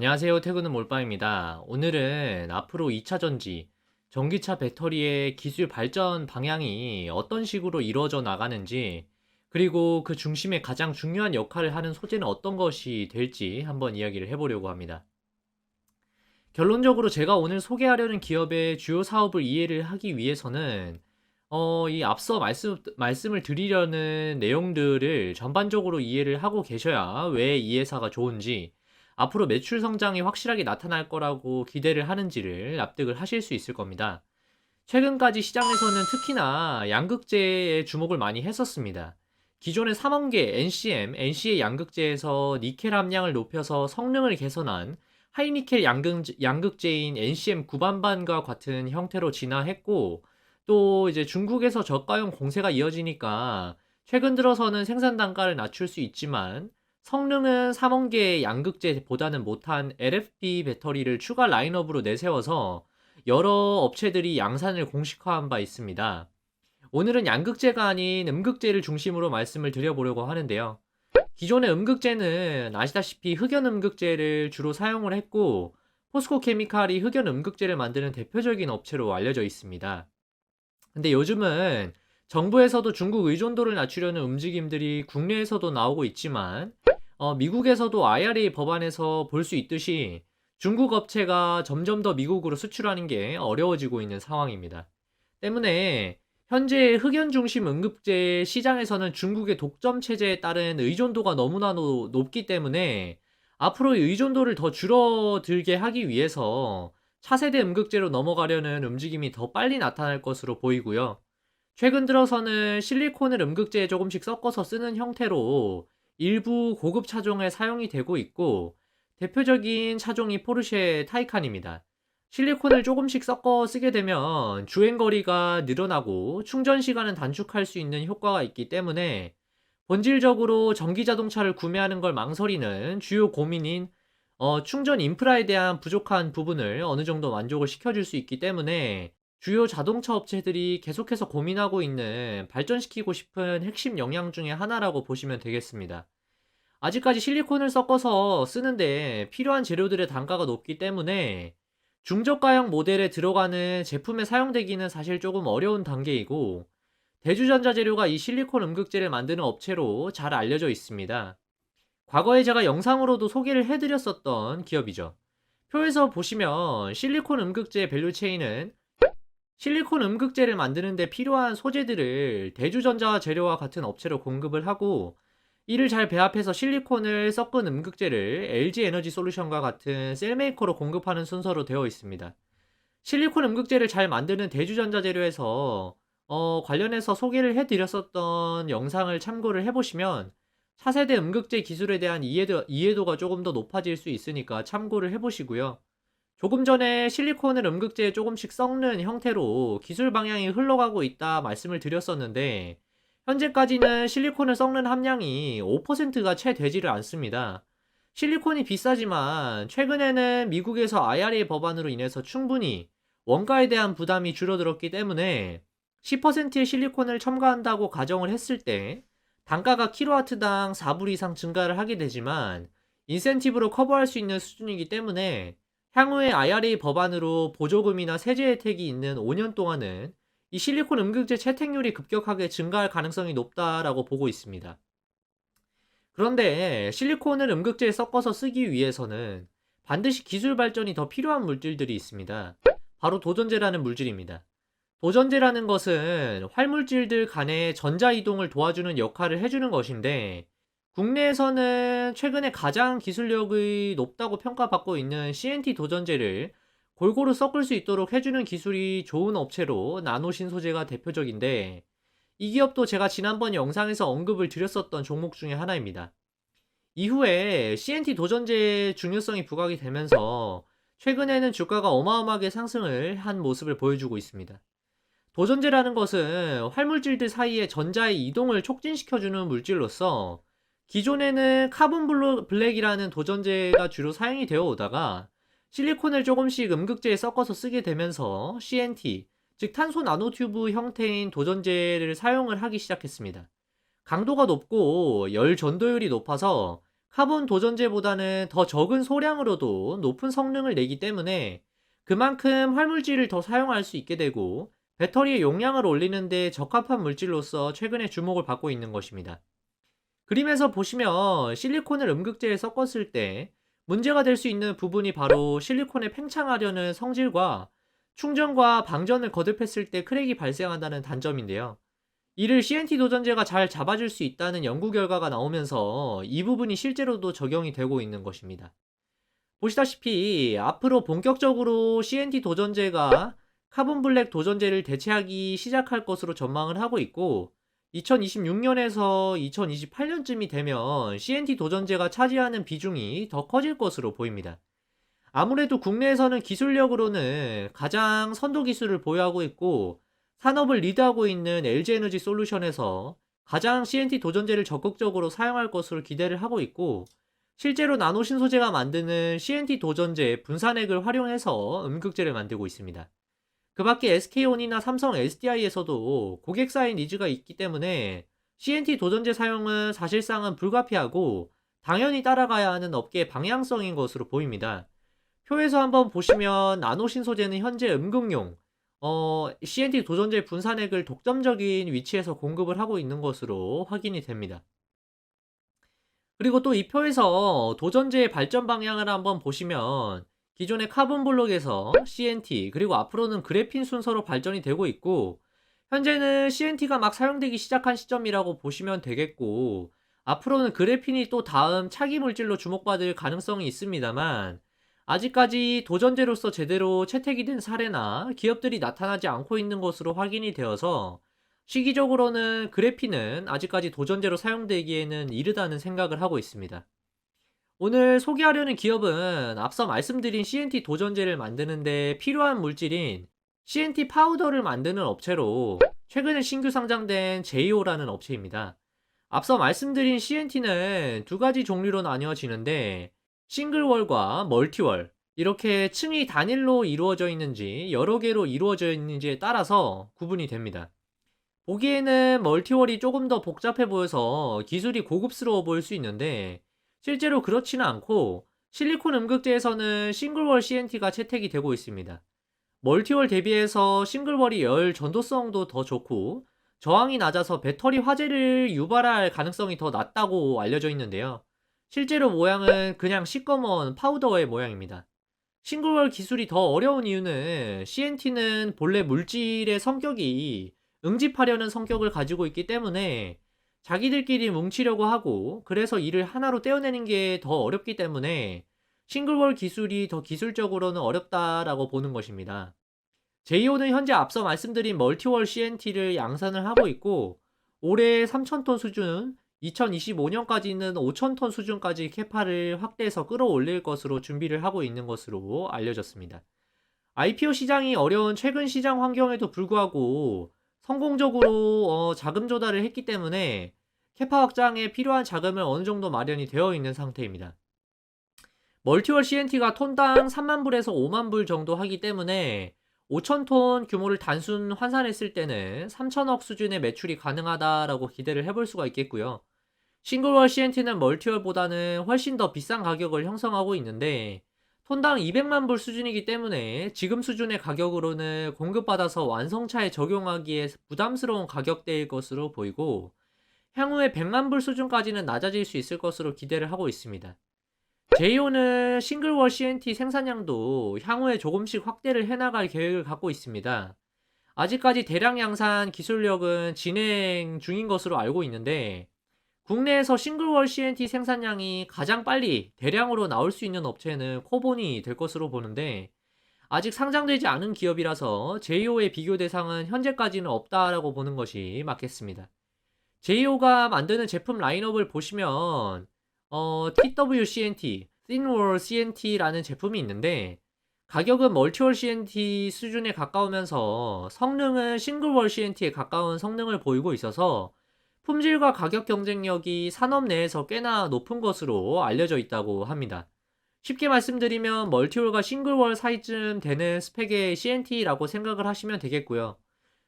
안녕하세요. 퇴근은 몰빵입니다. 오늘은 앞으로 2차 전지, 전기차 배터리의 기술 발전 방향이 어떤 식으로 이루어져 나가는지, 그리고 그 중심에 가장 중요한 역할을 하는 소재는 어떤 것이 될지 한번 이야기를 해보려고 합니다. 결론적으로 제가 오늘 소개하려는 기업의 주요 사업을 이해를 하기 위해서는 이 앞서 말씀을 드리려는 내용들을 전반적으로 이해를 하고 계셔야 왜 이 회사가 좋은지, 앞으로 매출 성장이 확실하게 나타날 거라고 기대를 하는지를 납득을 하실 수 있을 겁니다. 최근까지 시장에서는 특히나 양극재에 주목을 많이 했었습니다. 기존의 삼원계 NC의 양극재에서 니켈 함량을 높여서 성능을 개선한 하이니켈 양극재인 NCM 구반반과 같은 형태로 진화했고, 또 이제 중국에서 저가형 공세가 이어지니까 최근 들어서는 생산 단가를 낮출 수 있지만 성능은 삼원계 양극재보다는 못한 LFP 배터리를 추가 라인업으로 내세워서 여러 업체들이 양산을 공식화한 바 있습니다. 오늘은 양극재가 아닌 음극재를 중심으로 말씀을 드려보려고 하는데요. 기존의 음극재는 아시다시피 흑연 음극재를 주로 사용을 했고, 포스코 케미칼이 흑연 음극재를 만드는 대표적인 업체로 알려져 있습니다. 근데 요즘은 정부에서도 중국 의존도를 낮추려는 움직임들이 국내에서도 나오고 있지만, 미국에서도 IRA 법안에서 볼 수 있듯이 중국 업체가 점점 더 미국으로 수출하는 게 어려워지고 있는 상황입니다. 때문에 현재 흑연 중심 응급제 시장에서는 중국의 독점 체제에 따른 의존도가 너무나 높기 때문에 앞으로의 의존도를 더 줄어들게 하기 위해서 차세대 음극재로 넘어가려는 움직임이 더 빨리 나타날 것으로 보이고요. 최근 들어서는 실리콘을 음극재에 조금씩 섞어서 쓰는 형태로 일부 고급 차종에 사용이 되고 있고, 대표적인 차종이 포르쉐 타이칸입니다. 실리콘을 조금씩 섞어 쓰게 되면 주행 거리가 늘어나고 충전 시간은 단축할 수 있는 효과가 있기 때문에 본질적으로 전기 자동차를 구매하는 걸 망설이는 주요 고민인 충전 인프라에 대한 부족한 부분을 어느 정도 만족을 시켜줄 수 있기 때문에 주요 자동차 업체들이 계속해서 고민하고 있는 발전시키고 싶은 핵심 역량 중에 하나라고 보시면 되겠습니다. 아직까지 실리콘을 섞어서 쓰는데 필요한 재료들의 단가가 높기 때문에 중저가형 모델에 들어가는 제품에 사용되기는 사실 조금 어려운 단계이고, 대주전자 재료가 이 실리콘 음극재를 만드는 업체로 잘 알려져 있습니다. 과거에 제가 영상으로도 소개를 해드렸었던 기업이죠. 표에서 보시면 실리콘 음극재 밸류체인은 실리콘 음극재를 만드는 데 필요한 소재들을 대주전자 재료와 같은 업체로 공급을 하고, 이를 잘 배합해서 실리콘을 섞은 음극재를 LG 에너지 솔루션과 같은 셀메이커로 공급하는 순서로 되어 있습니다. 실리콘 음극재를 잘 만드는 대주전자 재료에서 관련해서 소개를 해드렸었던 영상을 참고를 해보시면 차세대 음극재 기술에 대한 이해도가 조금 더 높아질 수 있으니까 참고를 해보시고요. 조금 전에 실리콘을 음극재에 조금씩 섞는 형태로 기술 방향이 흘러가고 있다 말씀을 드렸었는데, 현재까지는 실리콘을 섞는 함량이 5%가 채 되지를 않습니다. 실리콘이 비싸지만 최근에는 미국에서 IRA 법안으로 인해서 충분히 원가에 대한 부담이 줄어들었기 때문에 10%의 실리콘을 첨가한다고 가정을 했을 때 단가가 킬로와트당 4불 이상 증가를 하게 되지만 인센티브로 커버할 수 있는 수준이기 때문에 향후에 IRA 법안으로 보조금이나 세제 혜택이 있는 5년 동안은 이 실리콘 음극재 채택률이 급격하게 증가할 가능성이 높다라고 보고 있습니다. 그런데 실리콘을 음극재에 섞어서 쓰기 위해서는 반드시 기술 발전이 더 필요한 물질들이 있습니다. 바로 도전제라는 물질입니다. 도전제라는 것은 활물질들 간의 전자 이동을 도와주는 역할을 해주는 것인데, 국내에서는 최근에 가장 기술력이 높다고 평가받고 있는 CNT 도전제를 골고루 섞을 수 있도록 해주는 기술이 좋은 업체로 나노신소재가 대표적인데, 이 기업도 제가 지난번 영상에서 언급을 드렸었던 종목 중에 하나입니다. 이후에 CNT 도전제의 중요성이 부각이 되면서 최근에는 주가가 어마어마하게 상승을 한 모습을 보여주고 있습니다. 도전제라는 것은 활물질들 사이의 전자의 이동을 촉진시켜주는 물질로서 기존에는 블랙이라는 도전제가 주로 사용이 되어 오다가 실리콘을 조금씩 음극재에 섞어서 쓰게 되면서 CNT, 즉 탄소 나노튜브 형태인 도전제를 사용을 하기 시작했습니다. 강도가 높고 열 전도율이 높아서 카본 도전제보다는 더 적은 소량으로도 높은 성능을 내기 때문에 그만큼 활물질을 더 사용할 수 있게 되고 배터리의 용량을 올리는 데 적합한 물질로서 최근에 주목을 받고 있는 것입니다. 그림에서 보시면 실리콘을 음극재에 섞었을 때 문제가 될 수 있는 부분이 바로 실리콘을 팽창하려는 성질과 충전과 방전을 거듭했을 때 크랙이 발생한다는 단점인데요. 이를 CNT 도전제가 잘 잡아줄 수 있다는 연구 결과가 나오면서 이 부분이 실제로도 적용이 되고 있는 것입니다. 보시다시피 앞으로 본격적으로 CNT 도전제가 카본 블랙 도전제를 대체하기 시작할 것으로 전망을 하고 있고 2026년에서 2028년쯤이 되면 CNT 도전제가 차지하는 비중이 더 커질 것으로 보입니다. 아무래도 국내에서는 기술력으로는 가장 선도 기술을 보유하고 있고 산업을 리드하고 있는 LG에너지 솔루션에서 가장 CNT 도전제를 적극적으로 사용할 것으로 기대를 하고 있고 실제로 나노 신소재가 만드는 CNT 도전제 분산액을 활용해서 음극재를 만들고 있습니다. 그 밖에 SK온이나 삼성 SDI에서도 고객사의 니즈가 있기 때문에 CNT 도전제 사용은 사실상은 불가피하고 당연히 따라가야 하는 업계의 방향성인 것으로 보입니다. 표에서 한번 보시면 나노 신소재는 현재 음극용 CNT 도전제 분산액을 독점적인 위치에서 공급을 하고 있는 것으로 확인이 됩니다. 그리고 또 이 표에서 도전제의 발전 방향을 한번 보시면 기존의 카본 블록에서 CNT 그리고 앞으로는 그래핀 순서로 발전이 되고 있고 현재는 CNT가 막 사용되기 시작한 시점이라고 보시면 되겠고 앞으로는 그래핀이 또 다음 차기 물질로 주목받을 가능성이 있습니다만 아직까지 도전제로서 제대로 채택이 된 사례나 기업들이 나타나지 않고 있는 것으로 확인이 되어서 시기적으로는 그래핀은 아직까지 도전제로 사용되기에는 이르다는 생각을 하고 있습니다. 오늘 소개하려는 기업은 앞서 말씀드린 CNT 도전제를 만드는데 필요한 물질인 CNT 파우더를 만드는 업체로 최근에 신규 상장된 제이오라는 업체입니다. 앞서 말씀드린 CNT는 두 가지 종류로 나뉘어지는데 싱글월과 멀티월 이렇게 층이 단일로 이루어져 있는지 여러 개로 이루어져 있는지에 따라서 구분이 됩니다. 보기에는 멀티월이 조금 더 복잡해 보여서 기술이 고급스러워 보일 수 있는데 실제로 그렇지는 않고 실리콘 음극재에서는 싱글월 CNT가 채택이 되고 있습니다. 멀티월 대비해서 싱글월이 열 전도성도 더 좋고 저항이 낮아서 배터리 화재를 유발할 가능성이 더 낮다고 알려져 있는데요. 실제로 모양은 그냥 시꺼먼 파우더의 모양입니다. 싱글월 기술이 더 어려운 이유는 CNT는 본래 물질의 성격이 응집하려는 성격을 가지고 있기 때문에 자기들끼리 뭉치려고 하고 그래서 이를 하나로 떼어내는 게 더 어렵기 때문에 싱글월 기술이 더 기술적으로는 어렵다라고 보는 것입니다. 제이오는 현재 앞서 말씀드린 멀티월 CNT를 양산을 하고 있고 올해 3,000톤 수준, 2025년까지는 5,000톤 수준까지 캐파를 확대해서 끌어올릴 것으로 준비를 하고 있는 것으로 알려졌습니다. IPO 시장이 어려운 최근 시장 환경에도 불구하고 성공적으로 자금 조달을 했기 때문에 캐파 확장에 필요한 자금은 어느 정도 마련이 되어 있는 상태입니다. 멀티월 CNT가 톤당 3만 불에서 5만 불 정도 하기 때문에 5,000톤 규모를 단순 환산했을 때는 3천억 수준의 매출이 가능하다라고 기대를 해볼 수가 있겠고요. 싱글월 CNT는 멀티월보다는 훨씬 더 비싼 가격을 형성하고 있는데 톤당 200만 불 수준이기 때문에 지금 수준의 가격으로는 공급받아서 완성차에 적용하기에 부담스러운 가격대일 것으로 보이고 향후에 100만 불 수준까지는 낮아질 수 있을 것으로 기대를 하고 있습니다. 제이오는 싱글월 CNT 생산량도 향후에 조금씩 확대를 해나갈 계획을 갖고 있습니다. 아직까지 대량 양산 기술력은 진행 중인 것으로 알고 있는데 국내에서 싱글월 CNT 생산량이 가장 빨리 대량으로 나올 수 있는 업체는 코본이 될 것으로 보는데 아직 상장되지 않은 기업이라서 제이오의 비교 대상은 현재까지는 없다라고 보는 것이 맞겠습니다. 제이오가 만드는 제품 라인업을 보시면 TWCNT, Thinwall CNT라는 제품이 있는데 가격은 멀티월 CNT 수준에 가까우면서 성능은 싱글월 CNT에 가까운 성능을 보이고 있어서 품질과 가격 경쟁력이 산업 내에서 꽤나 높은 것으로 알려져 있다고 합니다. 쉽게 말씀드리면 멀티월과 싱글월 사이쯤 되는 스펙의 CNT라고 생각을 하시면 되겠고요.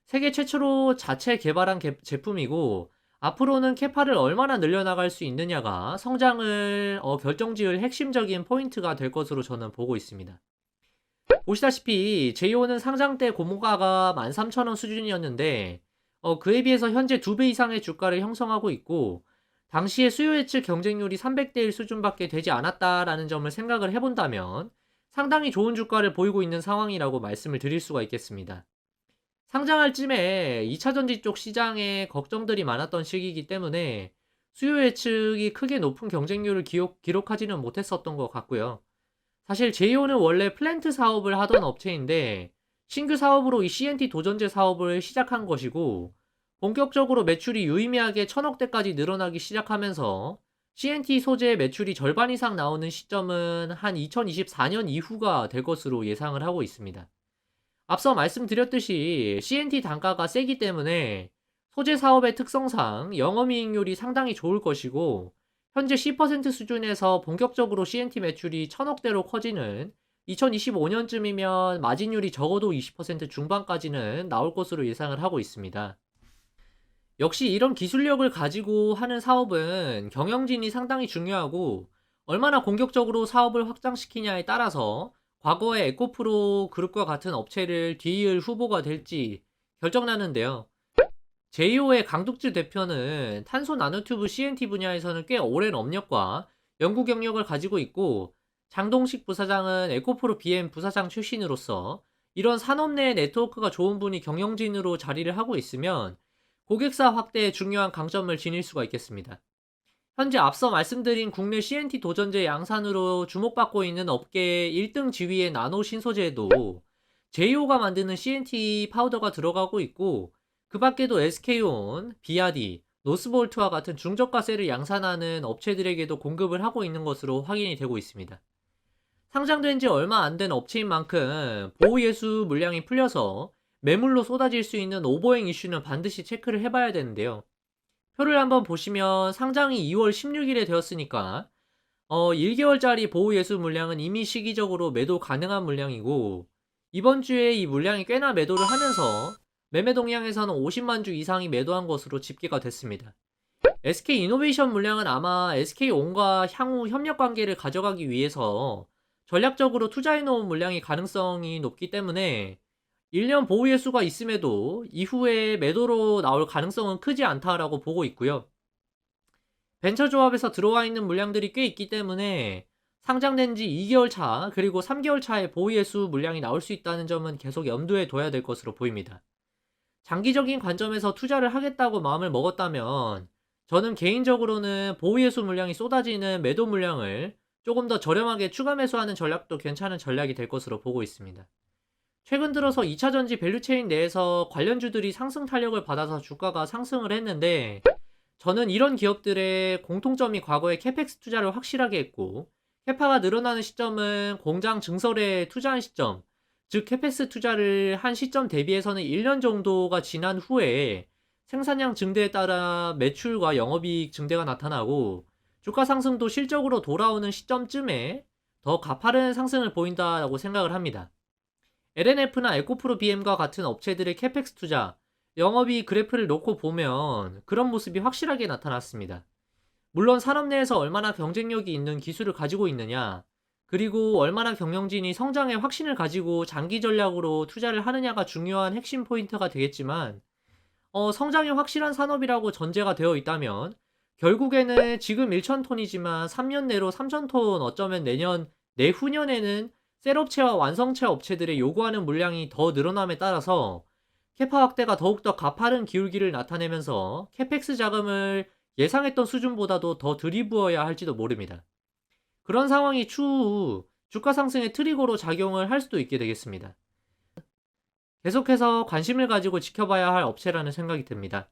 세계 최초로 자체 개발한 제품이고 앞으로는 캐파를 얼마나 늘려나갈 수 있느냐가 성장을 결정지을 핵심적인 포인트가 될 것으로 저는 보고 있습니다. 보시다시피 제이오는 상장 때 고무가가 13,000원 수준이었는데 그에 비해서 현재 2배 이상의 주가를 형성하고 있고, 당시의 수요 예측 경쟁률이 300대 1 수준밖에 되지 않았다라는 점을 생각을 해본다면 상당히 좋은 주가를 보이고 있는 상황이라고 말씀을 드릴 수가 있겠습니다. 상장할 쯤에 2차전지 쪽 시장에 걱정들이 많았던 시기이기 때문에 수요 예측이 크게 높은 경쟁률을 기록하지는 못했었던 것 같고요. 사실 제이오는 원래 플랜트 사업을 하던 업체인데 신규 사업으로 이 CNT 도전제 사업을 시작한 것이고, 본격적으로 매출이 유의미하게 1000억대까지 늘어나기 시작하면서 CNT 소재 매출이 절반 이상 나오는 시점은 한 2024년 이후가 될 것으로 예상을 하고 있습니다. 앞서 말씀드렸듯이 CNT 단가가 세기 때문에 소재 사업의 특성상 영업이익률이 상당히 좋을 것이고, 현재 10% 수준에서 본격적으로 CNT 매출이 1000억대로 커지는 2025년쯤이면 마진율이 적어도 20% 중반까지는 나올 것으로 예상을 하고 있습니다. 역시 이런 기술력을 가지고 하는 사업은 경영진이 상당히 중요하고, 얼마나 공격적으로 사업을 확장시키냐에 따라서 과거의 에코프로 그룹과 같은 업체를 뒤이을 후보가 될지 결정나는데요. 제이오의 강덕주 대표는 탄소 나노튜브 CNT 분야에서는 꽤 오랜 업력과 연구 경력을 가지고 있고, 장동식 부사장은 에코프로 BM 부사장 출신으로서 이런 산업 내 네트워크가 좋은 분이 경영진으로 자리를 하고 있으면 고객사 확대에 중요한 강점을 지닐 수가 있겠습니다. 현재 앞서 말씀드린 국내 CNT 도전제 양산으로 주목받고 있는 업계의 1등 지위의 나노 신소재에도 제이오가 만드는 CNT 파우더가 들어가고 있고, 그 밖에도 SK온, 비아디, 노스볼트와 같은 중저가 셀을 양산하는 업체들에게도 공급을 하고 있는 것으로 확인이 되고 있습니다. 상장된 지 얼마 안 된 업체인 만큼 보호예수 물량이 풀려서 매물로 쏟아질 수 있는 오버행 이슈는 반드시 체크를 해봐야 되는데요. 표를 한번 보시면 상장이 2월 16일에 되었으니까 1개월짜리 보호예수 물량은 이미 시기적으로 매도 가능한 물량이고, 이번 주에 이 물량이 꽤나 매도를 하면서 매매 동향에서는 50만 주 이상이 매도한 것으로 집계가 됐습니다. SK이노베이션 물량은 아마 SK온과 향후 협력 관계를 가져가기 위해서 전략적으로 투자해놓은 물량이 가능성이 높기 때문에 1년 보유예수가 있음에도 이후에 매도로 나올 가능성은 크지 않다라고 보고 있고요. 벤처조합에서 들어와 있는 물량들이 꽤 있기 때문에 상장된 지 2개월 차 그리고 3개월 차에 보유예수 물량이 나올 수 있다는 점은 계속 염두에 둬야 될 것으로 보입니다. 장기적인 관점에서 투자를 하겠다고 마음을 먹었다면 저는 개인적으로는 보유예수 물량이 쏟아지는 매도 물량을 조금 더 저렴하게 추가 매수하는 전략도 괜찮은 전략이 될 것으로 보고 있습니다. 최근 들어서 2차전지 밸류체인 내에서 관련주들이 상승 탄력을 받아서 주가가 상승을 했는데, 저는 이런 기업들의 공통점이 과거에 캐펙스 투자를 확실하게 했고, 캐파가 늘어나는 시점은 공장 증설에 투자한 시점, 즉 캐펙스 투자를 한 시점 대비해서는 1년 정도가 지난 후에 생산량 증대에 따라 매출과 영업이익 증대가 나타나고 주가 상승도 실적으로 돌아오는 시점쯤에 더 가파른 상승을 보인다고 생각을 합니다. LNF나 에코프로 BM과 같은 업체들의 캐펙스 투자, 영업이익 그래프를 놓고 보면 그런 모습이 확실하게 나타났습니다. 물론 산업 내에서 얼마나 경쟁력이 있는 기술을 가지고 있느냐, 그리고 얼마나 경영진이 성장에 확신을 가지고 장기 전략으로 투자를 하느냐가 중요한 핵심 포인트가 되겠지만, 성장이 확실한 산업이라고 전제가 되어 있다면 결국에는 지금 1,000톤이지만 3년 내로 3,000톤, 어쩌면 내년, 내후년에는 셀업체와 완성체 업체들의 요구하는 물량이 더 늘어남에 따라서 캐파 확대가 더욱더 가파른 기울기를 나타내면서 캐펙스 자금을 예상했던 수준보다도 더 들이부어야 할지도 모릅니다. 그런 상황이 추후 주가 상승의 트리거로 작용을 할 수도 있게 되겠습니다. 계속해서 관심을 가지고 지켜봐야 할 업체라는 생각이 듭니다.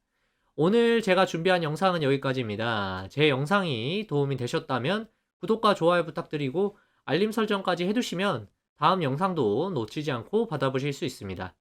오늘 제가 준비한 영상은 여기까지입니다. 제 영상이 도움이 되셨다면 구독과 좋아요 부탁드리고 알림 설정까지 해두시면 다음 영상도 놓치지 않고 받아보실 수 있습니다.